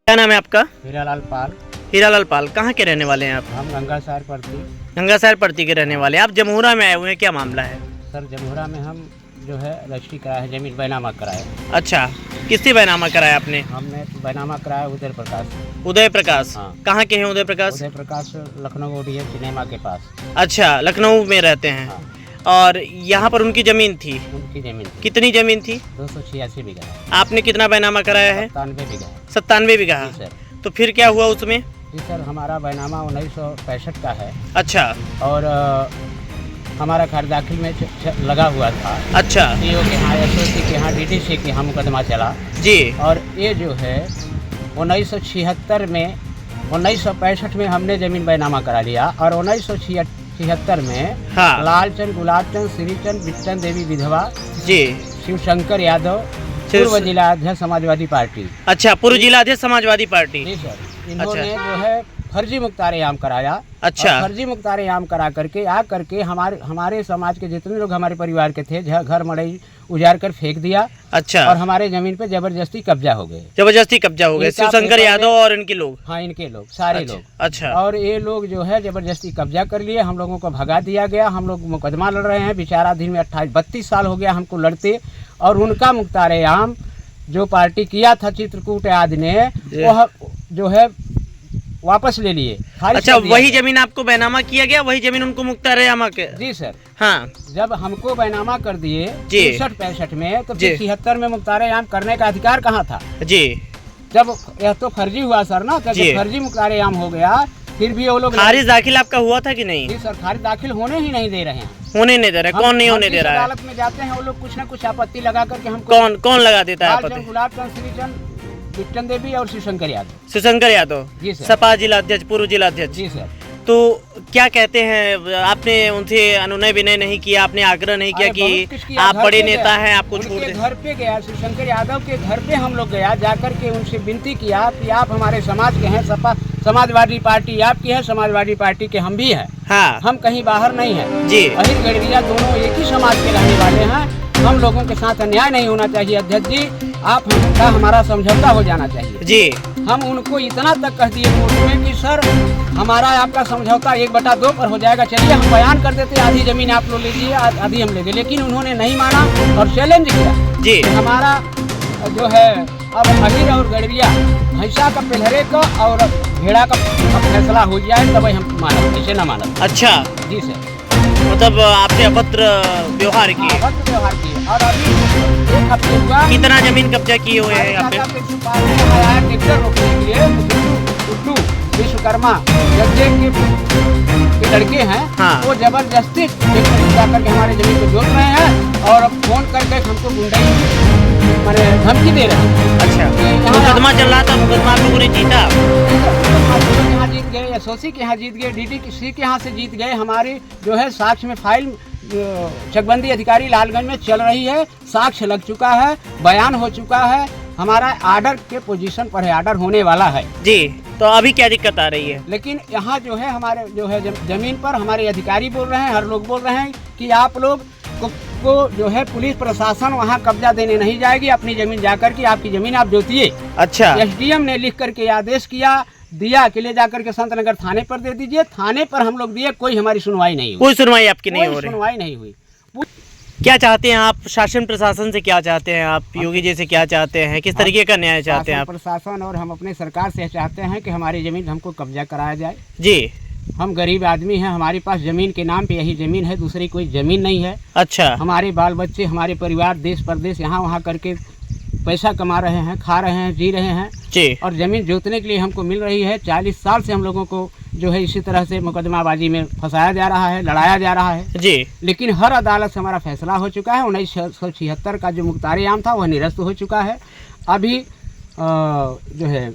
क्या नाम है आपका? हीरालाल पाल। हीरालाल पाल। कहाँ के रहने वाले हैं आप? हम गंगासार पड़ती। गंगासार पड़ती के रहने वाले हैं। आप जमूरा में आए हुए हैं, क्या मामला है? सर जमुहरा में हम जो है रजिस्ट्री कराया है, जमीन बैनामा कराया। अच्छा, किससे बैनामा कराया आपने? हमने बैनामा कराया उदय प्रकाश। उदय प्रकाश। हाँ। कहाँ के हैं उदय प्रकाश? उदय प्रकाश लखनऊ ओडीएम सिनेमा के पास। अच्छा, लखनऊ में रहते हैं। हाँ। और यहाँ पर उनकी जमीन थी? उनकी जमीन थी। कितनी जमीन थी? 286 बीघा है। आपने कितना बैनामा कराया है? 97 बीघा है। 97 बीघा। जी सर। तो फिर क्या हुआ उसमें? जी सर, हमारा बैनामा 1965 का है। अच्छा और हमारा घर दाखिल में लगा हुआ था। अच्छा सीओ के यहाँ, एसओसी के यहाँ, डीडीसी के यहाँ मुकदमा चला जी। और ये जो है 1976 में 1965 में हमने जमीन बैनामा करा लिया और 1976 में हाँ लालचंद, गुलाबचंद, श्रीचंद, बिट्टन देवी विधवा, जी। शिवशंकर यादव, पूर्व जिला अध्यक्ष समाजवादी पार्टी। अच्छा, पूर्व जिला अध्यक्ष समाजवादी पार्टी। जी सर, इन्होंने जो है फर्जी मुख्तारेआम कराया। अच्छा। और फर्जी मुख्तारेआम करा करके हमारे समाज के जितने लोग हमारे परिवार के थे घर मड़ई उजाड़ कर फेंक दिया। अच्छा। और हमारे जमीन पे जबरदस्ती कब्जा हो गए। जबरदस्ती कब्जा हो गए, इनका शिवशंकर पेपर यादव में- और इनके लोग? हाँ, इनके लोग, सारे अच्छा, लोग। अच्छा। और ये लोग जो है जबरदस्ती कब्जा कर लिए, हम लोगों को भगा दिया गया। हम लोग मुकदमा लड़ रहे हैं, विचाराधीन में 32 साल हो गया हमको लड़ते। और उनका मुख्तारेआम जो पार्टी किया था चित्रकूट आदि ने, वह जो है वापस ले लिए। अच्छा, वही जमीन आपको बैनामा किया गया, वही जमीन उनको मुख्तारेआम के? जी सर। हाँ जब हमको बैनामा कर दिए जी। 63-65 में, तो जी। फिर 76 में मुख्तारेआम करने का अधिकार कहाँ था? जी। जब यह तो फर्जी हुआ सर ना, जब जी। फर्जी मुख्तारेआम हो गया, फिर भी वो लोग खारिज दाखिल आपका हुआ था कि नहीं? जी सर, खारिज दाखिल होने ही नहीं दे रहे हैं। होने नहीं दे रहा है? कौन नहीं होने दे रहा है? अदालत में जाते हैं वो लोग कुछ ना कुछ आपत्ति लगा करके हमको। कौन कौन लगा देता है लालचंद, आपत्ति? गुलाबचंद, श्रीचंद, बिट्टन देवी और शिवशंकर यादव। शिवशंकर यादव जी सर। सपा जिला अध्यक्ष, पूर्व जिला अध्यक्ष। जी सर। तो क्या कहते हैं, आपने उनसे अनुनय विनय नहीं किया, आपने आग्रह नहीं किया अरे बहुत कि कुछ किया, आप घर बड़े पे नेता गया। हैं, आपको छोड़ उनके दें? घर पे गया, शिवशंकर यादव के घर पे हम लोग गया, जाकर के उनसे विनती किया कि आप हमारे समाज के हैं, सपा समाजवादी पार्टी आपकी है, समाजवादी पार्टी के हम भी हैं। हाँ हम कहीं बाहर नहीं है जी। अहिर गड़रिया दोनों एक ही समाज के रहने वाले हैं। हम लोगों के साथ अन्याय नहीं होना चाहिए अध्यक्ष जी, आप हमका हमारा समझौता हो जाना चाहिए जी। हम उनको इतना तक कह दिए कोर्ट में कि सर हमारा आपका समझौता 1/2 पर हो जाएगा, चलिए हम बयान कर देते, आधी जमीन आप लोग लीजिए, आधी हम लेंगे। लेकिन उन्होंने नहीं माना और चैलेंज किया जी। कि हमारा जो है अब अहिर और गड़रिया भैंसा का पहलरे का और भेड़ा का फैसला हो जाए तब हम मानब, ऐसे ना मानब। अच्छा, जी सर। मतलब आपने अभद्र व्यवहार किए? हाँ, भक्त व्यवहार किए। और अभी 1 हफ्ते हुआ कितना जमीन कब्जा किए हुए हैं यहाँ पे? ट्रैक्टर रोकने के लिए गुड्डू विश्वकर्मा जज्जे के लड़के हैं। हाँ। वो जबरदस्ती जाकर के हमारे जमीन को जोत रहे हैं और फोन करके हमको गुंडाई माने धमकी दे रहे हैं। अच्छा, मुकदमा चल रहा था, मुकदमा आप लोगों ने जीता? के यहाँ जीत गए, एसओसी के यहाँ जीत गए, डीडीसी के यहाँ से जीत गए। हमारी जो है साक्ष्य में फाइल चकबंदी अधिकारी लालगंज में चल रही है, साक्ष्य लग चुका है, बयान हो चुका है, हमारा आर्डर के पोजीशन पर है, आर्डर होने वाला है जी। तो अभी क्या दिक्कत आ रही है? लेकिन यहाँ जो है हमारे जो है जमीन पर हमारे अधिकारी बोल रहे हैं, हर लोग बोल रहे हैं कि आप लोग को जो है पुलिस प्रशासन वहाँ कब्जा देने नहीं जाएगी, अपनी जमीन जाकर के आपकी जमीन आप जोतिए। अच्छा। एसडीएम ने लिख करके आदेश दिया कि ले जाकर के संत नगर थाने पर दे दीजिए। थाने पर हम लोग दिए, कोई हमारी सुनवाई नहीं हुई। कोई सुनवाई आपकी नहीं हो कोई रही? सुनवाई नहीं हुई। क्या चाहते हैं आप शासन प्रशासन से? क्या चाहते हैं आप योगी जी से? क्या चाहते हैं, किस तरीके का न्याय चाहते हैं आप? प्रशासन और हम अपने सरकार से चाहते हैं कि हमारी जमीन हमको कब्जा कराया जाए। जी। हम गरीब आदमी हैं, हमारे पास जमीन के नाम पे यही जमीन है, दूसरी कोई जमीन नहीं है। अच्छा। हमारे बाल बच्चे, हमारे परिवार देश परदेश यहाँ वहाँ करके पैसा कमा रहे हैं, खा रहे हैं, जी रहे हैं जी। और ज़मीन जोतने के लिए हमको मिल रही है। 40 साल से हम लोगों को जो है इसी तरह से मुकदमाबाजी में फंसाया जा रहा है, लड़ाया जा रहा है जी। लेकिन हर अदालत से हमारा फैसला हो चुका है। 1976 का जो मुख्तारेआम था वह निरस्त हो चुका है। अभी जो है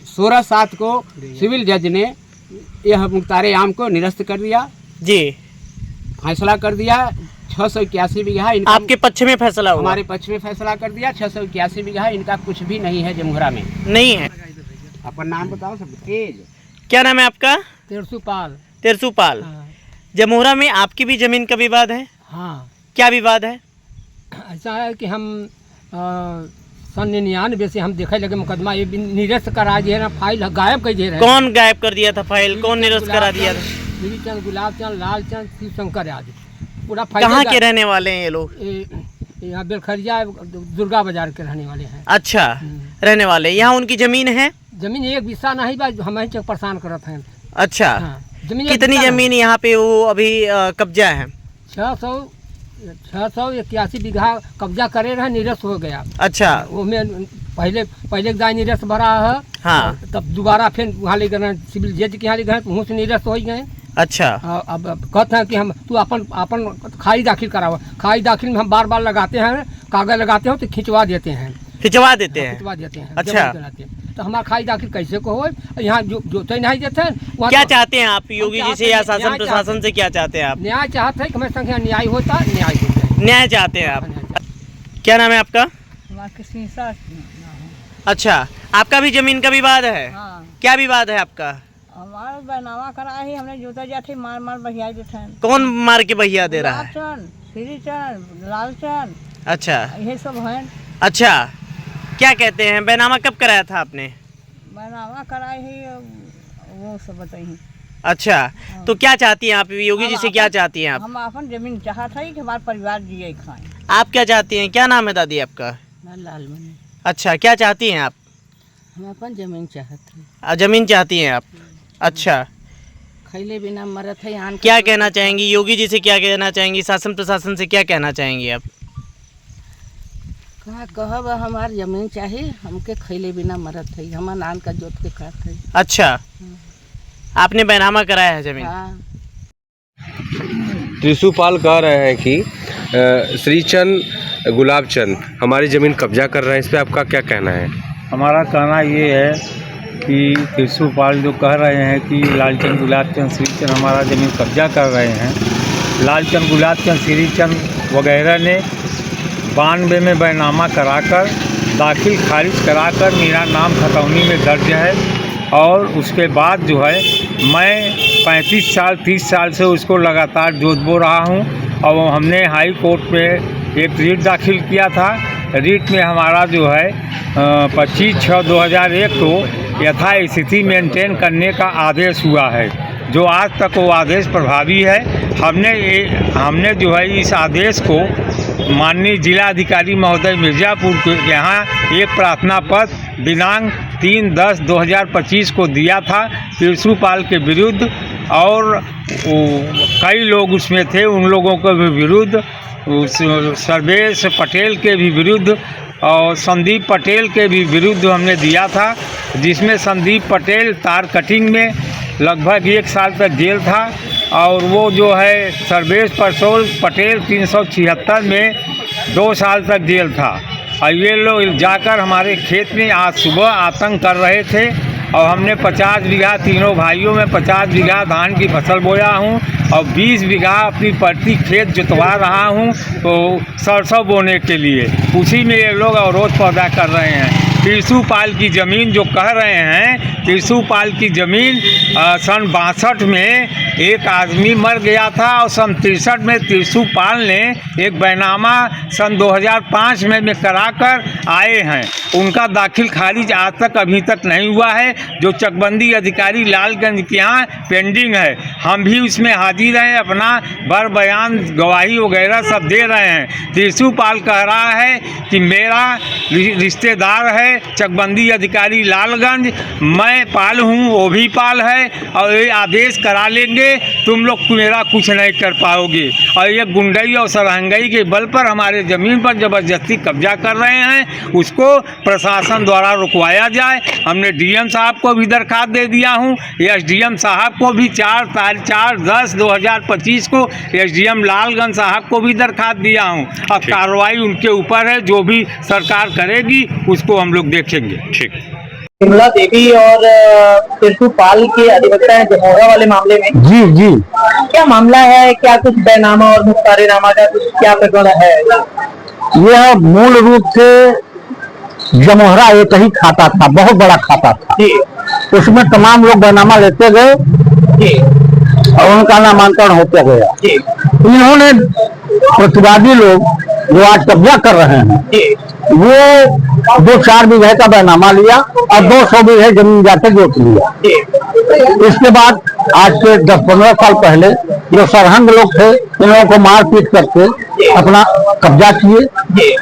16/7 को सिविल जज ने यह मुख्तारेआम को निरस्त कर दिया जी। फैसला कर दिया। 681 बीघा इनका आपके पक्ष में फैसला हुआ? हमारे पक्ष में फैसला कर दिया। 681 बीघा इनका कुछ भी नहीं है जमुहरा में। नहीं है? अपना नाम बताओ सब तेज। क्या नाम है आपका? तेरसुपाल। तेरसुपाल। जमुहरा में आपकी भी जमीन का विवाद है? हाँ। क्या विवाद है? ऐसा है कि हम सन 99 से हम देखे लगे मुकदमा ये निरस्त करा दिए ना, फाइल गायब कर दे रहे। कौन गायब कर दिया था फाइल, कौन निरस्त करा दिया था? श्रीचंद, गुलाबचंद, लालचंद, शिव शंकर आदि पूरा फाइल। कहाँ के रहने वाले हैं ये लोग? यहाँ बेलखरिया दुर्गा बाजार के रहने वाले हैं। अच्छा, रहने वाले। यहाँ उनकी जमीन है? जमीन एक बिस्सा नहीं बा, हमें चक परेशान करत हैं। अच्छा, जमीन कितनी जमीन यहाँ पे वो अभी कब्जा है? 681 बीघा कब्जा करे रहे, निरस्त हो गया। अच्छा, वो में पहले दाय निरस्त भरा है। हाँ, तब दोबारा फिर वहाँ ले गए सिविल जज के यहाँ ले गए, वहाँ से निरस्त हो गए। अच्छा, अब कहते हैं कि हम तू अपन खाई दाखिल करावा। खाई दाखिल में हम बार बार लगाते हैं, कागज लगाते हो तो खिंचवा देते हैं। खिंचवा देते हैं? खिंचवा देते हैं। अच्छा, तो हमारा खाई दाखिल कैसे को हो? यहाँ जो तो नहीं देते हैं। क्या चाहते हैं आप योगी जी से या शासन प्रशासन से, क्या चाहते हैं आप? न्याय चाहते हैं कि हमारे संग न्याय होता, न्याय होता। न्याय चाहते हैं आप? क्या नाम है आपका? अच्छा, आपका भी जमीन का विवाद है? हाँ। क्या विवाद है आपका? हमारा बैनामा करा ही, हमने जोता जाते मार बहिया देते हैं। कौन मार के बहिया दे रहा है? श्रीचंद, लालचंद, अच्छा, ये सब हैं। अच्छा, क्या कहते हैं? बैनामा कब कराया था आपने? बैनामा करा ही, वो सब बताइए। अच्छा, तो क्या चाहती हैं आप योगी जी से, क्या चाहती हैं आप? हम अपन जमीन चाहते हैं कि हमारा परिवार जिए खाएं। आप क्या चाहती हैं? क्या नाम है दादी आपका? लालमणि। अच्छा, क्या चाहती हैं आप? हम अपन जमीन चाहते हैं। जमीन चाहती हैं आप? अच्छा, खैले बिना मरत है। क्या कहना चाहेंगी योगी जी से, क्या कहना चाहेंगी शासन प्रशासन से, क्या कहना चाहेंगी आप? कहा कहब हमार जमीन चाहिए, हमके खैले बिना मरत है, हमार नान का जोत के खात है। अच्छा, आपने बैनामा कराया है जमीन? हाँ। त्रिशुपाल कह रहे हैं कि श्रीचंद, गुलाबचंद हमारी ज़मीन कब्जा कर रहे हैं, इस पर आपका क्या कहना है? हमारा कहना ये है कि त्रिशुपाल जो कह रहे हैं कि लालचंद, गुलाबचंद, श्रीचंद हमारा ज़मीन कब्जा कर रहे हैं, लालचंद, गुलाबचंद, श्रीचंद वगैरह ने 92 में बैनामा कराकर दाखिल खारिज कराकर मेरा नाम खतौनी में दर्ज है। और उसके बाद जो है मैं 35 साल 30 साल से उसको लगातार जोत बो रहा हूँ। और हमने हाई कोर्ट में एक रीट दाखिल किया था। रीट में हमारा जो है 25/6/2001 को यथास्थिति मेंटेन करने का आदेश हुआ है, जो आज तक वो आदेश प्रभावी है। हमने जो है इस आदेश को माननीय जिलाधिकारी महोदय मिर्ज़ापुर के यहाँ एक प्रार्थना पत्र दिनांक 3/10/2025 को दिया था त्रिशुपाल के विरुद्ध। और कई लोग उसमें थे, उन लोगों के भी विरुद्ध, सर्वेश पटेल के भी विरुद्ध और संदीप पटेल के भी विरुद्ध हमने दिया था, जिसमें संदीप पटेल तार कटिंग में लगभग 1 साल तक जेल था। और वो जो है सर्वेश पटेल 376 में 2 साल तक जेल था। और ये लोग जाकर हमारे खेत में आज सुबह आतंक कर रहे थे। और हमने 50 बीघा, तीनों भाइयों में 50 बीघा धान की फसल बोया हूँ और 20 बीघा अपनी प्रति खेत जुतवा रहा हूँ तो सरसों बोने के लिए। उसी में ये लोग अवरोध पैदा कर रहे हैं। त्रिशुपाल की ज़मीन जो कह रहे हैं, त्रिशुपाल की ज़मीन सन 62 में एक आदमी मर गया था और सन 63 में त्रिशुपाल ने एक बैनामा सन 2005 में कराकर आए हैं। उनका दाखिल खारिज आज तक अभी तक नहीं हुआ है, जो चकबंदी अधिकारी लालगंज के यहाँ पेंडिंग है। हम भी उसमें हाजिर हैं, अपना बर बयान गवाही वगैरह सब दे रहे हैं। त्रिशुपाल कह रहा है कि मेरा रिश्तेदार है चकबंदी अधिकारी लालगंज, मैं पाल हूँ, वो भी पाल है, और ये आदेश करा लेंगे, तुम लोग मेरा कुछ नहीं कर पाओगे। और ये गुंडई और सरहंगई के बल पर हमारे ज़मीन पर ज़बरदस्ती कब्जा कर रहे हैं, उसको प्रशासन द्वारा रुकवाया जाए। हमने डीएम साहब को भी दरखास्त दे दिया हूँ, एसडीएम साहब को भी 4/10/2025 को एसडीएम लालगंज साहब को भी दरखास्त दिया हूँ। अब कार्रवाई उनके ऊपर है, जो भी सरकार करेगी उसको हम लोग देखेंगे। ठीक। विमला देवी और त्रिशुपाल के अधिवक्ता हैं जमोरा वाले मामले में। जी जी, क्या मामला है? क्या कुछ बैनामा और मुख्तारीनामा का कुछ क्या प्रकरण है? यह मूल रूप से जमोहरा एक ही खाता था, बहुत बड़ा खाता था जी। उसमें तमाम लोग बैनामा लेते गए जी और उनका नामांकन होते गया जी। इन्होंने प्रतिवादी लोग जो आज कब्जा कर रहे हैं जी। वो 2-4 बीघे का बैनामा लिया और 200 बीघे जमीन जाके जोत लिया। इसके बाद आज से 10-15 साल पहले जो सरहंद लोग थे, इन लोगों को मार पीट करके अपना कब्जा किए,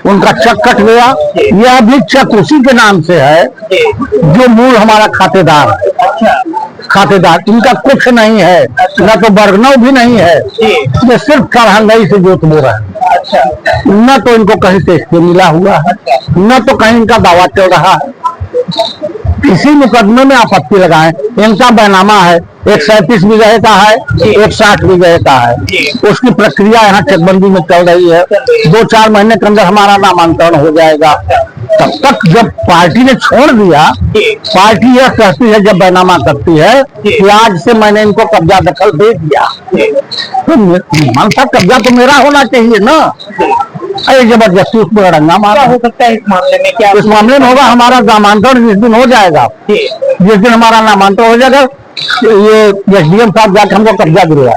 उनका चेक कट गया। यह भी चेक उसी के नाम से है जो मूल हमारा खातेदार है। खातेदार इनका कुछ नहीं है, न तो बरगनौ भी नहीं है, ये सिर्फ सरहंगई से जोत बो रहा है। न तो इनको कहीं से इसके मिला हुआ है, न तो कहीं इनका दावा चल रहा है। इसी मुकदमे में आपत्ति लगाएं। इनका बैनामा है, एक 37 बीघे का है, एक 60 बीघे का है। उसकी प्रक्रिया यहाँ चकबंदी में चल रही है। 2-4 महीने के अंदर हमारा नामांकन हो जाएगा। तब तक जब पार्टी ने छोड़ दिया, पार्टी यह कहती है जब बैनामा करती है कि आज से मैंने इनको कब्जा दखल दे दिया, तो मान साहब कब्जा तो मेरा होना चाहिए ना। अरे जबरदस्ती उसमें अड़ंगा मारा हो सकता है। इस मामले में क्या, इस मामले में होगा हमारा नामांकन जिस दिन हो जाएगा, जिस दिन हमारा नामांकन हो जाएगा, ये SDM साहब जाकर हमको कब्जा दिलवाए।